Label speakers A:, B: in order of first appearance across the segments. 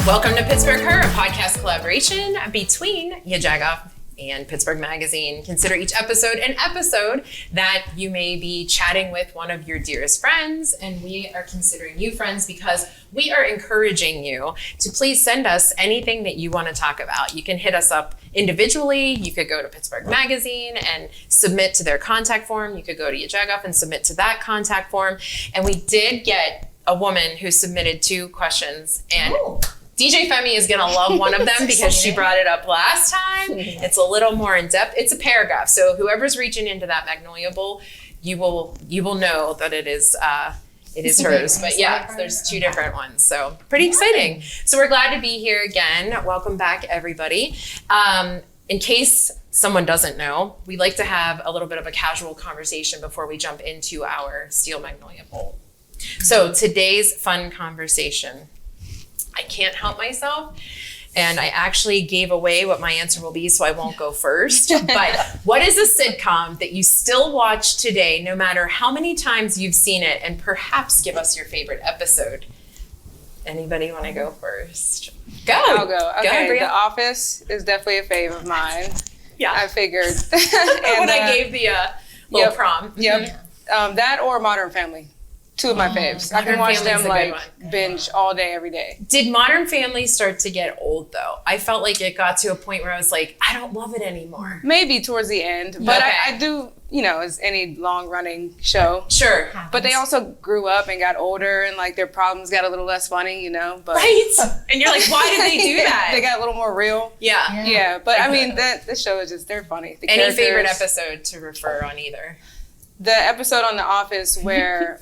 A: Welcome to PittsburgHER, a podcast collaboration between Yajagoff and Pittsburgh Magazine. Consider each episode an episode that you may be chatting with one of your dearest friends, and we are considering you friends because we are encouraging you to please send us anything that you want to talk about. You can hit us up individually. You could go to Pittsburgh Magazine and submit to their contact form. You could go to Yajagoff and submit to that contact form. And we did get a woman who submitted 2 questions, and DJ Femi is going to love one of them because she brought it up last time. It's a little more in depth. It's a paragraph. So whoever's reaching into that Magnolia Bowl, you will know that it is hers. But yeah, there's 2 different ones. So pretty exciting. So we're glad to be here again. Welcome back, everybody. In case someone doesn't know, we like to have a little bit of a casual conversation before we jump into our Steel Magnolia Bowl. So today's fun conversation, I can't help myself, and I actually gave away what my answer will be, so I won't go first. But what is a sitcom that you still watch today, no matter how many times you've seen it, and perhaps give us your favorite episode? Anybody want to go first? Go.
B: I'll go. Okay,
A: go,
B: The Office is definitely a fave of mine.
A: Yeah.
B: I figured.
A: When I gave the little prompt.
B: Yep. That or Modern Family. 2 of my faves. I can watch them binge all day, every day.
A: Did Modern Family start to get old though? I felt like it got to a point where I was like, I don't love it anymore.
B: Maybe towards the end, but I do, as any long running show.
A: Sure.
B: But they also grew up and got older, and like their problems got a little less funny, But
A: right. And you're like, why did they do that?
B: They got a little more real.
A: Yeah.
B: But I mean, this show is they're funny.
A: Any favorite episode to refer on either?
B: The episode on The Office where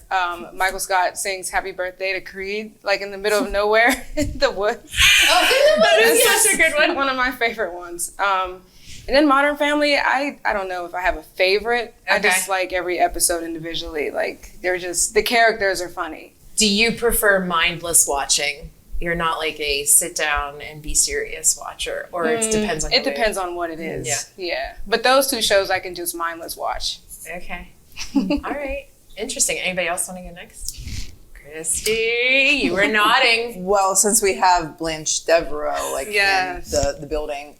B: Michael Scott sings Happy Birthday to Creed, like in the middle of nowhere in the woods.
A: That is such a good one.
B: One of my favorite ones. And then Modern Family, I don't know if I have a favorite. Okay. I just like every episode individually. Like, the characters are funny.
A: Do you prefer mindless watching? You're not like a sit down and be serious watcher, or it depends on
B: depends on what it is. Yeah. But those 2 shows I can just mindless watch.
A: Okay. All right. Interesting. Anybody else want to go next? Christy, you were nodding.
C: Well, since we have Blanche Devereaux in the building,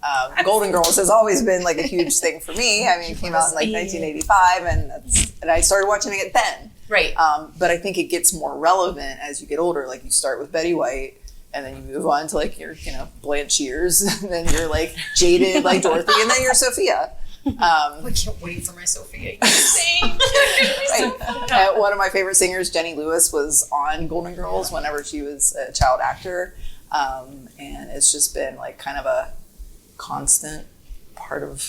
C: Golden Girls has always been like a huge thing for me. I mean, it came out in 1985, and I started watching it then.
A: Right.
C: But I think it gets more relevant as you get older. Like you start with Betty White, and then you move on to like your Blanche years, and then you're like jaded like Dorothy, and then you're Sophia.
A: I can't wait for my Sophia. Sing.
C: One of my favorite singers, Jenny Lewis, was on Golden Girls whenever she was a child actor, and it's just been like kind of a constant part of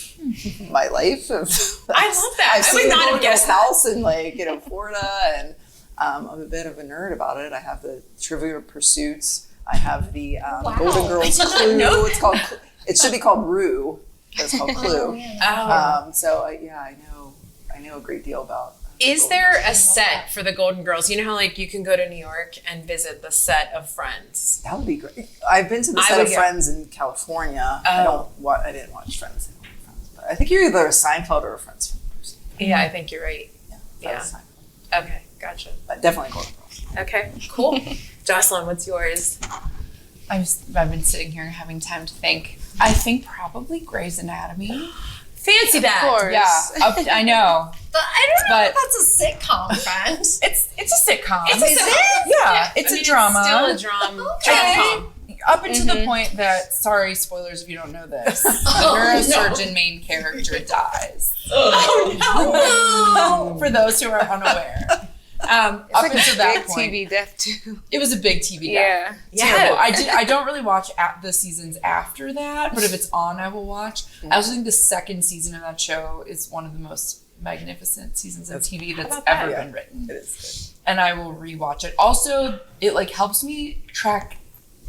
C: my life.
A: I love that.
C: I've seen the Golden Girls house in Florida, and I'm a bit of a nerd about it. I have the Trivial Pursuits. I have the Golden Girls Clue. It should be called Rue. It's called Clue. So I know a great deal about.
A: Is there a set for the Golden Girls? You know how like you can go to New York and visit the set of Friends?
C: That would be great. I've been to the set of Friends in California. I didn't watch Friends, but I think you're either a Seinfeld or a Friends person.
A: Yeah, I think you're right.
C: Yeah.
A: Okay, gotcha.
C: But definitely Golden Girls.
A: Okay, cool. Jocelyn, what's yours?
D: I've been sitting here having time to think. I think probably Grey's Anatomy.
A: Fancy that.
B: Of course.
D: Yeah, I know.
A: But I don't know if that's a sitcom, friend.
D: It's a sitcom.
A: It's
D: a drama.
A: It's still a drama.
D: Okay. Up until the point that, sorry, spoilers if you don't know this, the neurosurgeon main character dies.
A: Oh, no.
D: For those who are unaware. Up until that point,
B: TV death too.
D: It was a big TV death.
A: Yeah.
D: I don't really watch the seasons after that, but if it's on, I will watch. I also think the 2nd season of that show is one of the most magnificent seasons of TV that's ever been written.
C: It is good.
D: And I will rewatch it. Also, it helps me track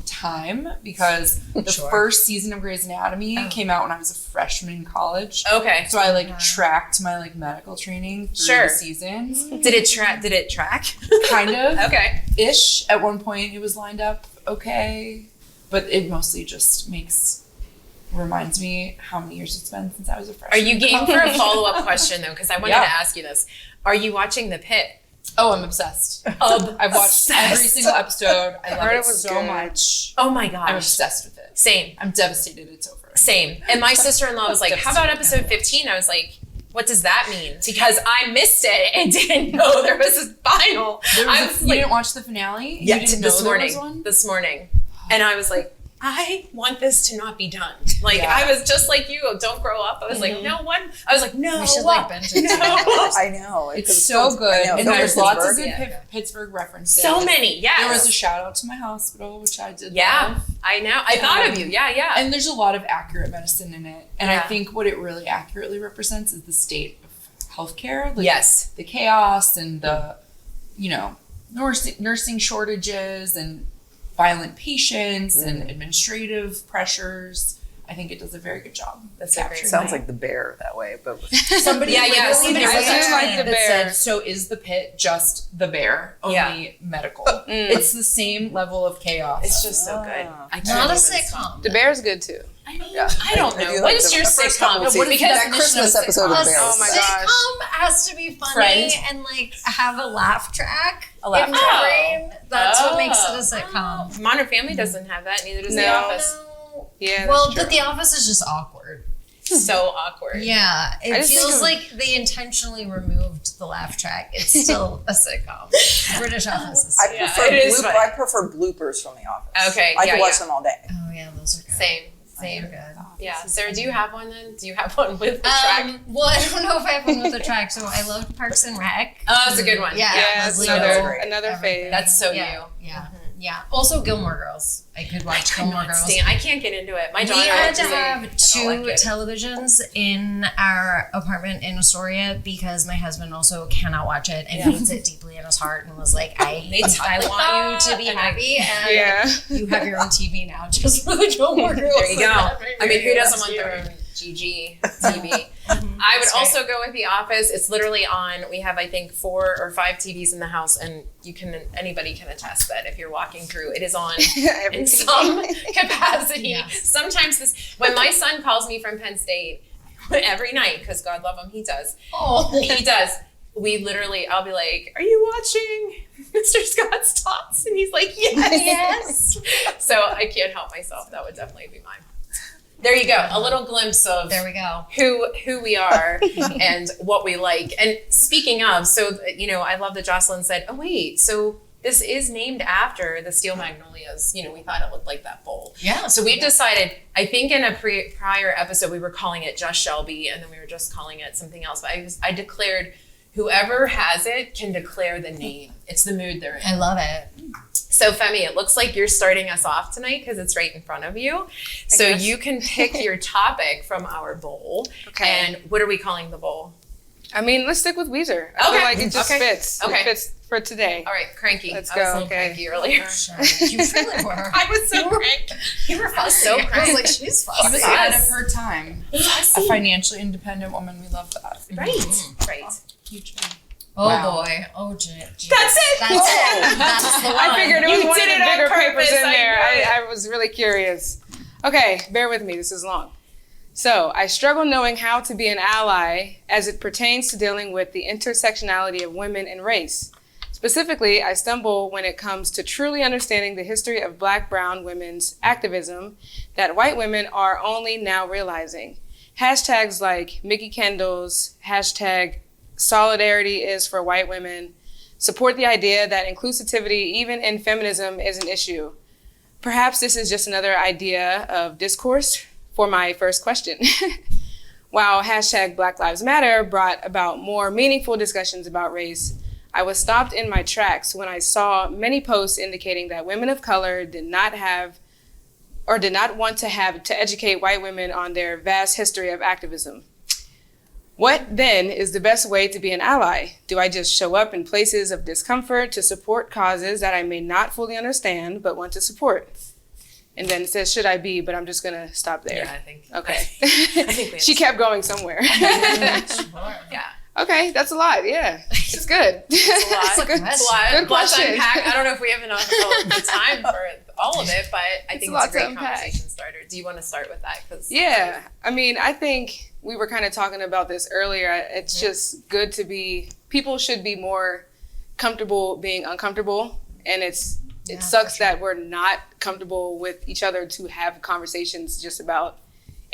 D: time because the first season of Grey's Anatomy came out when I was a freshman in college.
A: Okay.
D: So I tracked my medical training through the seasons.
A: Did it track?
D: Kind of.
A: Okay.
D: Ish. At one point it was lined up okay. But it mostly just reminds me how many years it's been since I was a freshman.
A: Are you game for a follow-up question though? Because I wanted to ask you this. Are you watching the Pitt?
D: Oh, I'm obsessed. I've watched every single episode. I love it so much.
A: Oh my gosh.
D: I'm obsessed with it.
A: Same.
D: I'm devastated it's over.
A: Same. And my sister-in-law was like, how about episode 15? I was like, what does that mean? Because I missed it and didn't know there was a final.
D: You didn't watch the finale?
A: Yeah,
D: you didn't
A: this
D: know
A: morning.
D: There was one?
A: This morning. And I was like, I want this to not be done. Like,
D: Yeah.
A: I was just like you, don't grow up. I was like, no one. I was like, no.
E: We should like binge it.
A: No.
C: I know.
D: It's so good.
C: I know.
D: And there's lots of
C: Pittsburgh.
D: good Pittsburgh references.
A: So many, yes.
D: There was a shout out to my hospital, which I did
A: Yeah,
D: love.
A: I know. I thought of you. Yeah.
D: And there's a lot of accurate medicine in it. And I
A: Yeah.
D: think what it really accurately represents is the state of healthcare. Like
A: Yes.
D: the chaos and the, nursing shortages and violent patients and administrative pressures. I think it does a very good job.
A: That's a great
D: capturing
C: Sounds
D: that.
C: like The Bear that way, but with
D: Somebody
A: Yeah,
D: there was
A: somebody
D: a
A: said
B: I do like
D: tweet
B: The
D: that
B: Bear.
D: said, so is the Pit just the bear, only
A: Yeah.
D: medical? It's the same level of chaos.
A: It's just so good. I can't
E: Not a
A: even stop.
E: sitcom.
B: The Bear's good too.
A: I mean,
C: Yeah.
A: I don't
C: I
A: know.
C: do
A: What
C: like
A: is
C: the
A: your
C: first couple
A: sitcom?
C: of seasons.
A: Because
C: That Christmas episode
E: A
C: of The Bear.
B: Oh my gosh.
E: sitcom has to be funny
A: Friend.
E: and like have a laugh track
A: A laugh
E: in
A: track.
E: the brain. That's what makes it a
A: Oh.
E: sitcom.
A: Modern Family doesn't have that. Neither does The
B: No.
A: Office.
E: No.
B: Yeah.
E: Well,
B: that's true.
E: but The Office is just awkward.
A: So awkward.
E: Yeah,
B: I
E: it
B: just think
E: feels
B: of-
E: like they intentionally removed the laugh track. It's still a sitcom. British Office is.
C: I
A: Yeah,
C: prefer
A: it is fun.
C: I prefer bloopers from The Office.
A: Okay,
C: I
A: yeah,
C: could watch
A: yeah.
C: them all day.
E: Oh yeah, those are good.
A: Same.
E: They're good.
A: Yeah. Sarah, do you have one then? Do you have one with the track?
E: Well, I don't know if I have one with the track. So I loved Parks and Rec.
A: Oh, that's a good one.
E: Yeah,
B: Yeah, it's
E: Leslie
B: another
E: Odom,
B: fave.
E: everything.
A: That's so
E: yeah,
A: you.
E: Yeah, yeah. Also, Gilmore Girls. I could watch Gilmore Girls.
A: I can't get into it. My daughter.
E: We had to
A: is like,
E: have
A: I
E: two
A: don't like it.
E: televisions in our apartment in Astoria because my husband also cannot watch it and hates it deeply in his heart and was like, I want you to be happy and
B: Yeah.
E: you have your own TV now just for the Gilmore Girls.
A: There you go. I mean, who doesn't want their own GG TV? I would also go with The Office. It's literally on. We have, I think, 4 or 5 TVs in the house, and anybody can attest that if you're walking through, it is on
B: Every
A: in
B: TV.
A: some capacity.
E: Yes.
A: Sometimes when my son calls me from Penn State every night, because God love him, he does.
E: Oh.
A: He does. I'll be like, are you watching Mr. Scott's Tots? And he's like, yes. So I can't help myself. That would definitely be mine. There you go. A little glimpse of
E: There we go.
A: who we are and what we like. And speaking of, so, I love that Jocelyn said, oh, wait, so this is named after the Steel Magnolias. We thought it looked like that bowl.
E: Yeah.
A: So we've decided, I think in a prior episode, we were calling it just Shelby, and then we were just calling it something else. But I declared whoever has it can declare the name. It's the mood they're in.
E: I love it.
A: So Femi, it looks like you're starting us off tonight because it's right in front of you. So
B: guess.
A: you can pick your topic from our bowl.
B: Okay.
A: And what are we calling the bowl?
B: I mean, let's stick with Weezer. I feel
A: Okay.
B: like it just
A: Okay.
B: fits.
A: Okay.
B: It fits for today.
A: All right, cranky.
B: Let's
A: I was
B: go,
A: a little
B: okay.
A: cranky earlier.
E: You really were.
A: I was so cranky.
E: You were fussy.
A: so
E: I was
A: cranky.
E: like, she's
D: She was
E: fussy.
D: ahead of her time. A financially independent woman. We love that.
A: Right.
D: Huge fan.
E: Oh
D: Wow.
E: boy. Oh gee.
A: That's it.
E: That's it. That's the one.
B: I figured it was
A: You
B: one of
A: did
B: the
A: it on
B: bigger papers
A: purpose,
B: in
A: I
B: there.
A: knew it.
B: I was really curious. Okay, bear with me. This is long. So, I struggle knowing how to be an ally as it pertains to dealing with the intersectionality of women and race. Specifically, I stumble when it comes to truly understanding the history of Black, brown women's activism that white women are only now realizing. Hashtags like Mickey Kendall's hashtag solidarity is for white women support the idea that inclusivity, even in feminism, is an issue. Perhaps this is just another idea of discourse for my first question. While hashtag Black Lives Matter brought about more meaningful discussions about race, I was stopped in my tracks when I saw many posts indicating that women of color did not want to educate white women on their vast history of activism. What then is the best way to be an ally? Do I just show up in places of discomfort to support causes that I may not fully understand but want to support? And then it says, should I be? But I'm just going to stop there.
A: Yeah, I think.
B: Okay.
A: I think we
B: She kept going somewhere.
A: Yeah.
B: Okay, that's a lot. Yeah, it's good.
A: It's a lot.
E: It's a
A: It's a lot.
B: Good
A: Lots to
B: question.
A: unpack. I don't know if we have enough of the time for all of it, but I think
B: a lot
A: it's a great
B: to unpack.
A: conversation starter. Do you want to start with that? 'Cause
B: Yeah, I mean, I think we were kind of talking about this earlier. It's just good to be, people should be more comfortable being uncomfortable, and it sucks that we're not comfortable with each other to have conversations just about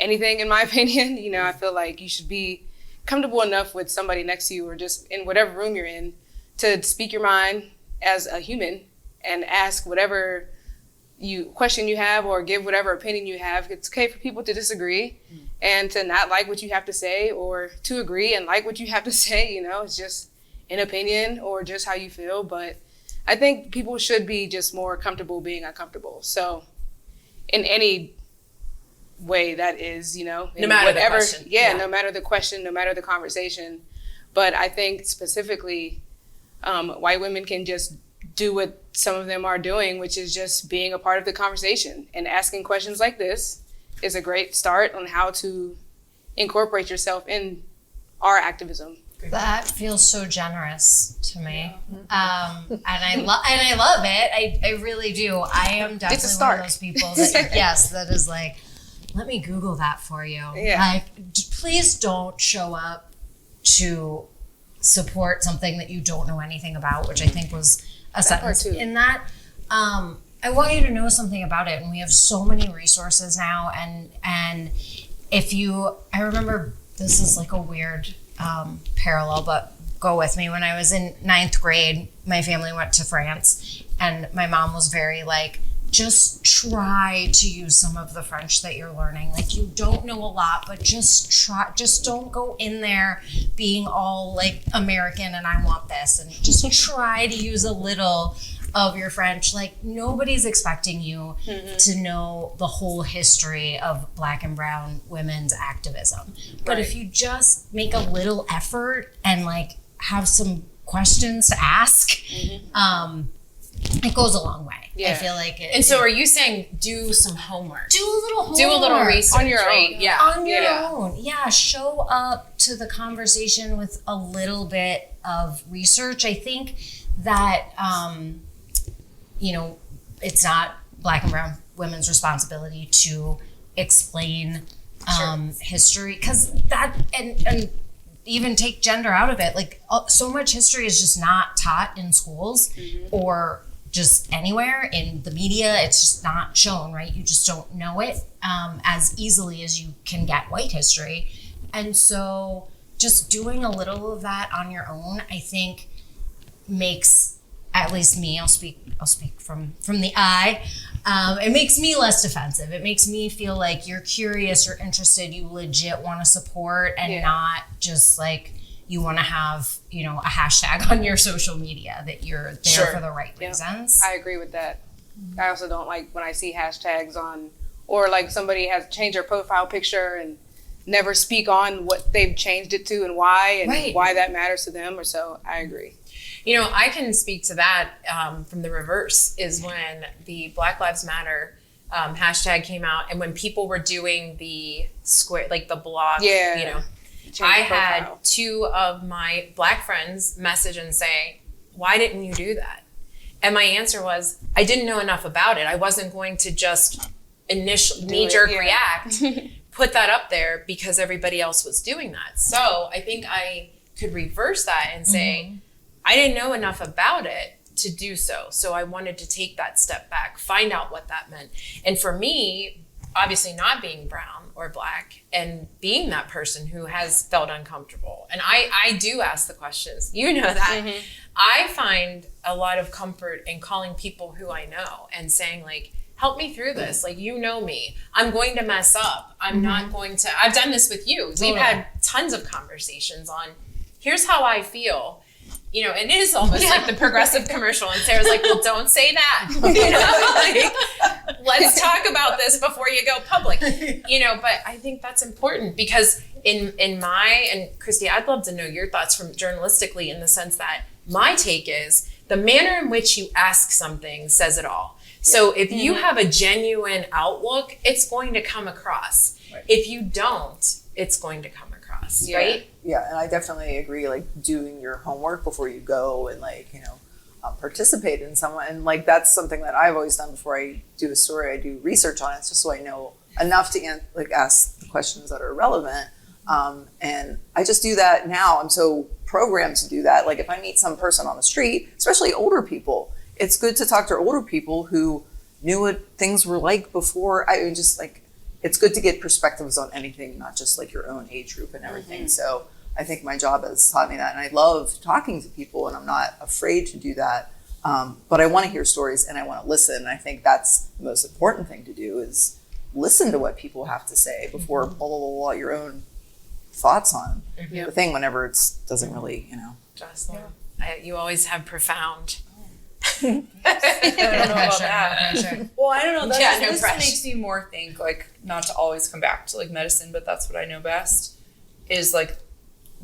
B: anything, in my opinion. You know, I feel like you should be comfortable enough with somebody next to you or just in whatever room you're in to speak your mind as a human and ask whatever question you have or give whatever opinion you have. It's okay for people to disagree and to not like what you have to say, or to agree and like what you have to say. You know, it's just an opinion or just how you feel. But I think people should be just more comfortable being uncomfortable. So in any way that is, you know,
A: no matter
B: whatever,
A: the question.
B: no matter the question, no matter the conversation. But I think specifically white women can just do what some of them are doing, which is just being a part of the conversation, and asking questions like this is a great start on how to incorporate yourself in our activism.
E: That feels so generous to me, and I love it. I really do. I am definitely one of those people that that is like, let me Google that for you.
B: Yeah.
E: Like, please don't show up to support something that you don't know anything about, which I think was a sentence in that. I want you to know something about it, and we have so many resources now. And if you, I remember, this is like a weird parallel, but go with me. When I was in 9th grade, my family went to France, and my mom was very like, just try to use some of the French that you're learning. Like, you don't know a lot, but just try. Just don't go in there being all like American and I want this, and just try to use a little of your French. Like, nobody's expecting you to know the whole history of Black and brown women's activism. But if you just make a little effort and like have some questions to ask, it goes a long way. I feel like it.
A: And so are you saying do some homework?
E: Do a little homework.
A: Do a little research.
B: On your own.
A: Yeah.
E: On your own. Yeah. Show up to the conversation with a little bit of research. I think that, you know, it's not Black and brown women's responsibility to explain history, because that, and even take gender out of it. Like, so much history is just not taught in schools or just anywhere in the media. It's just not shown, right? You just don't know it as easily as you can get white history. And so just doing a little of that on your own, I think, makes, at least me, I'll speak from the eye, it makes me less defensive. It makes me feel like you're curious, you're interested, you legit want to support, and not just like you want to have, you know, a hashtag on your social media that you're there for the right reasons.
B: I agree with that. I also don't like when I see hashtags on, or like somebody has changed their profile picture and never speak on what they've changed it to and why, and why that matters to them. Or so I agree.
A: You know, I can speak to that from the reverse, is when the Black Lives Matter hashtag came out, and when people were doing the square, like the block, you know, I had 2 of my Black friends message and say, why didn't you do that? And my answer was, I didn't know enough about it. I wasn't going to just knee-jerk react, put that up there because everybody else was doing that. So I think I could reverse that and say, I didn't know enough about it to do so. So I wanted to take that step back, find out what that meant. And for me, obviously not being brown or Black and being that person who has felt uncomfortable. And I do ask the questions. You know that. I find a lot of comfort in calling people who I know and saying, like, help me through this. Like, you know me. I'm going to mess up. I'm not going to. I've done this with you. We've had tons of conversations on, here's how I feel. You know, and it is almost like the Progressive commercial. And Sarah's like, well, don't say that. You know, like, let's talk about this before you go public. You know, but I think that's important because in my, and Christy, I'd love to know your thoughts from journalistically, in the sense that my take is the manner in which you ask something says it all. So if you have a genuine outlook, it's going to come across. If you don't, it's going to come across, right?
C: Yeah, and I definitely agree, like, doing your homework before you go and, like, you know, participate in someone. And, like, that's something that I've always done before I do a story. I do research on it just so I know enough to, like, ask the questions that are relevant. And I just do that now. I'm so programmed to do that. Like if I meet some person on the street, especially older people, it's good to talk to older people who knew what things were like before. I just like, it's good to get perspectives on anything, not just like your own age group and everything. So I think my job has taught me that. And I love talking to people, and I'm not afraid to do that. But I want to hear stories and I want to listen. And I think that's the most important thing to do, is listen to what people have to say before blah, blah, blah, blah, your own thoughts on the thing whenever it doesn't really,
A: Jocelyn, you always have profound.
D: I don't know about that. Well, I don't know. This
A: pressure.
D: makes me more think, like, not to always come back to like medicine, but that's what I know best, is like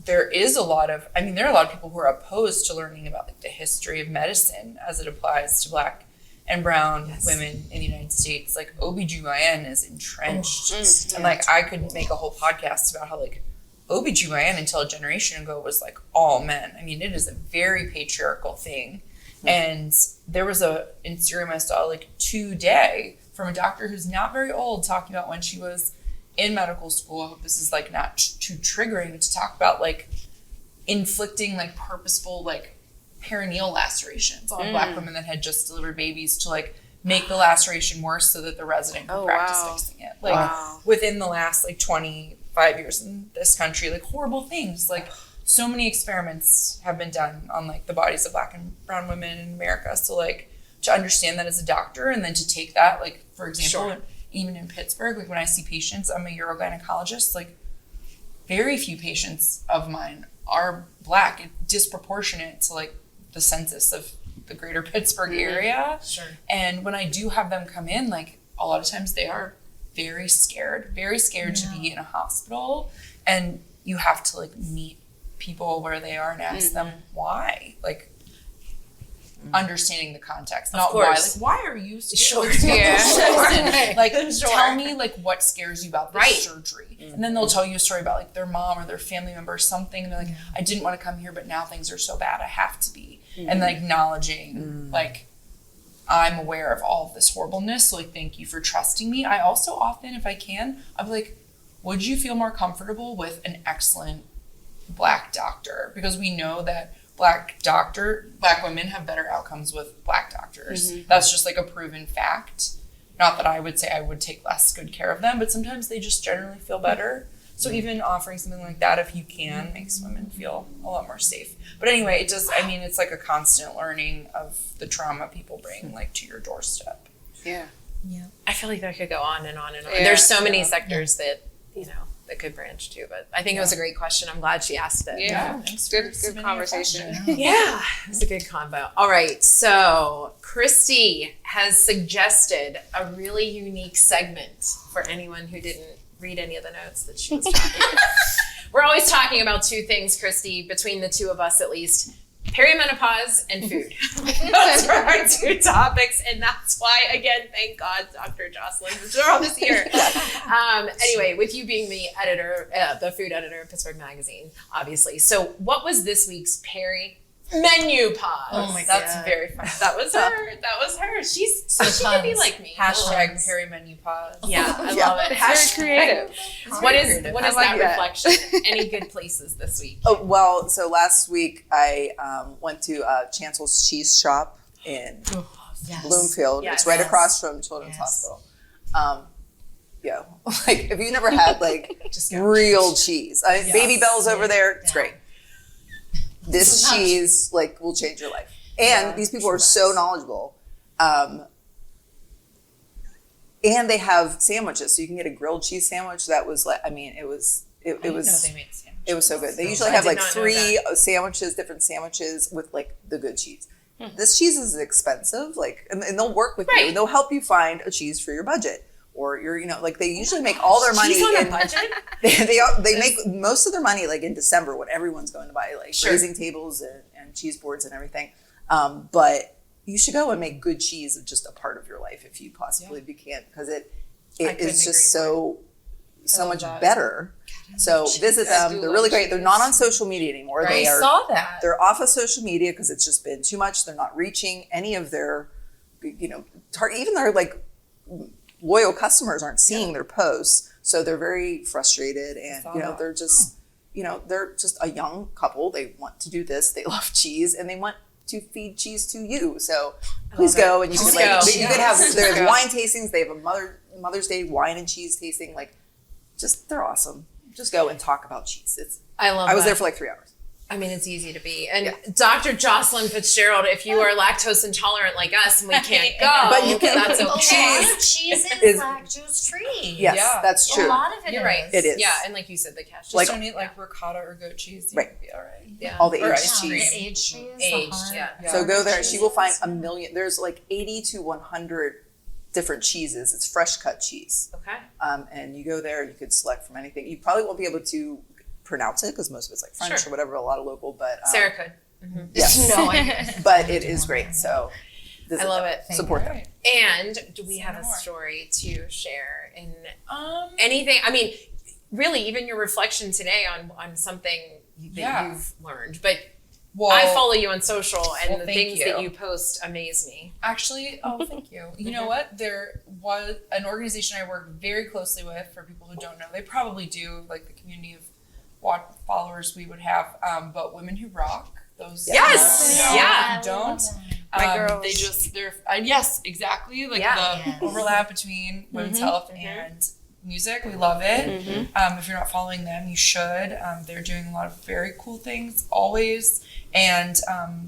D: there is a lot of, there are a lot of people who are opposed to learning about like the history of medicine as it applies to Black and brown women in the United States. Like OBGYN is entrenched. And like I could make a whole podcast about how like OBGYN until a generation ago was like all men. It is a very patriarchal thing. And there was a Instagram I saw like today from a doctor who's not very old talking about when she was in medical school. I hope this is like not too triggering to talk about like inflicting like purposeful like perineal lacerations on Black women that had just delivered babies to like make the laceration worse so that the resident could practice fixing it. Like within the last like 25 years in this country, like horrible things, like so many experiments have been done on like the bodies of Black and brown women in America. So like to understand that as a doctor, and then to take that, like for example, even in Pittsburgh, like when I see patients, I'm a urogynecologist, like very few patients of mine are Black. It's disproportionate to like the census of the greater Pittsburgh area. And when I do have them come in, like a lot of times they are very scared to be in a hospital, and you have to like meet people where they are and ask them why, like understanding the context, not why, like why are you scared? Tell me like what scares you about this surgery, and then they'll tell you a story about like their mom or their family member or something, and they're like, I didn't want to come here, but now things are so bad I have to be. And like acknowledging like I'm aware of all of this horribleness, so like thank you for trusting me. I also often, if I can, I'm like, would you feel more comfortable with an excellent Black doctor? Because we know that Black women have better outcomes with Black doctors. That's just like a proven fact. Not that I would say I would take less good care of them, but sometimes they just generally feel better. So even offering something like that, if you can, makes women feel a lot more safe. But anyway, it does, it's like a constant learning of the trauma people bring like to your doorstep.
B: Yeah.
A: I feel like that could go on and on and on. There's so many sectors that, that could branch to, but I think it was a great question. I'm glad she asked it.
B: Good conversation.
A: Yeah, it's a good combo. All right, so Christy has suggested a really unique segment for anyone who didn't read any of the notes that she was talking about. We're always talking about two things, Christy, between the two of us at least: perimenopause and food. Those are our two topics, and that's why, again, thank God, Dr. Jocelyn Fitzgerald is here. Anyway, with you being the editor, the food editor of Pittsburgh Magazine, obviously. So what was this week's menu pause?
D: Oh my God. That's very fun.
A: That was her. That was her. She could be like me.
D: Hashtag perimenopause.
A: Yeah, I love it.
B: It's very creative.
A: What is that reflection? Any good places this week?
C: Oh, well, so last week I went to Chancel's Cheese Shop in Bloomfield. It's right across from Children's Hospital. Like if you've never had like real cheese, Baby Bell's over there. It's great. This cheese like will change your life. And these people are so knowledgeable. And they have sandwiches, so you can get a grilled cheese sandwich that was like, it was so good. They usually have like 3 sandwiches, different sandwiches with like the good cheese. This cheese is expensive, like, and they'll work with you and they'll help you find a cheese for your budget. Or like they usually make all their money
A: on a budget.
C: They make most of their money like in December when everyone's going to buy like raising tables and cheese boards and everything. But you should go and make good cheese just a part of your life if you possibly can, because it is just so much better. So visit them. They're really great. They're not on social media anymore.
A: I saw that.
C: They're off of social media because it's just been too much. They're not reaching any of their, even their like loyal customers aren't seeing their posts. So they're very frustrated, and they're just they're just a young couple. They want to do this. They love cheese, and they want to feed cheese to you. So please go, and you can you could have there's wine tastings. They have a Mother's Day wine and cheese tasting. Like, just they're awesome. Just go and talk about cheese. I was there for like 3 hours.
A: I mean, it's easy to be. And Dr. Jocelyn Fitzgerald, if you are lactose intolerant like us and we can't go,
C: but you can.
A: That's okay.
E: Cheese is lactose free.
C: Yes, that's true.
E: A lot of it
A: You're right.
C: It is.
A: Yeah, and like you said, the cashew.
D: Just don't eat like ricotta or goat cheese. You'll be all right.
A: Yeah.
C: All the
D: Or
C: aged
D: ice
C: cheese.
D: cream.
E: Aged cheese.
A: Aged, yeah.
C: So go there and she will find a million. There's like 80 to 100 different cheeses. It's fresh cut cheese.
A: Okay.
C: And you go there, you could select from anything. You probably won't be able to pronounce it because most of it's like French or whatever, a lot of local, but
A: Sarah could.
C: yes.
E: No,
C: But it is great. So
A: I love it.
C: Support them.
A: And do we have a story to share in anything? I mean, really, even your reflection today on something that you've learned. But I follow you on social, and the things that you post amaze me.
D: Actually, thank you. You know what? There was an organization I work very closely with. For people who don't know, they probably do, like the community of followers we would have, but Women Who Rock. Those don't.
B: My girls.
D: They're yes, exactly. Like the overlap between women's health and music. We love it. If you're not following them, you should. They're doing a lot of very cool things always. And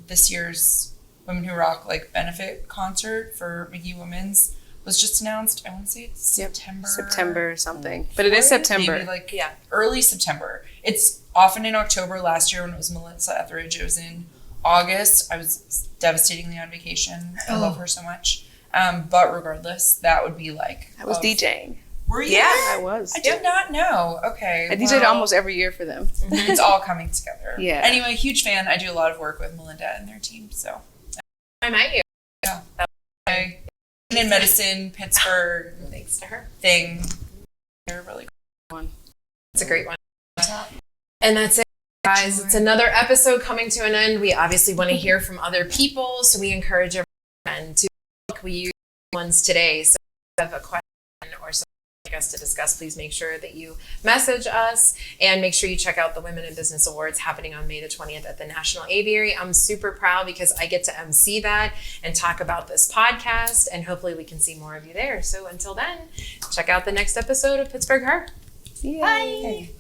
D: this year's Women Who Rock benefit concert for McGee Women's was just announced. I want to say it's September
B: or something, but it is September.
D: Maybe early September. It's often in October. Last year when it was Melissa Etheridge, it was in August. I was devastatingly on vacation. I love her so much. But regardless, that would be like.
B: I was DJing.
D: Were you?
B: Yeah, I was.
D: I did not know. Okay.
B: I DJed almost every year for them.
D: It's all coming together.
B: Yeah.
D: Anyway, huge fan. I do a lot of work with Melinda and their team. So.
A: I met you.
D: Yeah. In medicine, Pittsburgh.
A: Thanks to her.
D: Thing. They're really cool one.
A: It's a great one. And that's it, guys. It's another episode coming to an end. We obviously want to hear from other people, so we encourage everyone to we use ones today. So if you have a question or something like us to discuss, please make sure that you message us, and make sure you check out the Women in Business Awards happening on May the 20th at the National Aviary. I'm super proud because I get to MC that and talk about this podcast, and hopefully we can see more of you there. So until then, check out the next episode of PittsburgHER.
B: Bye.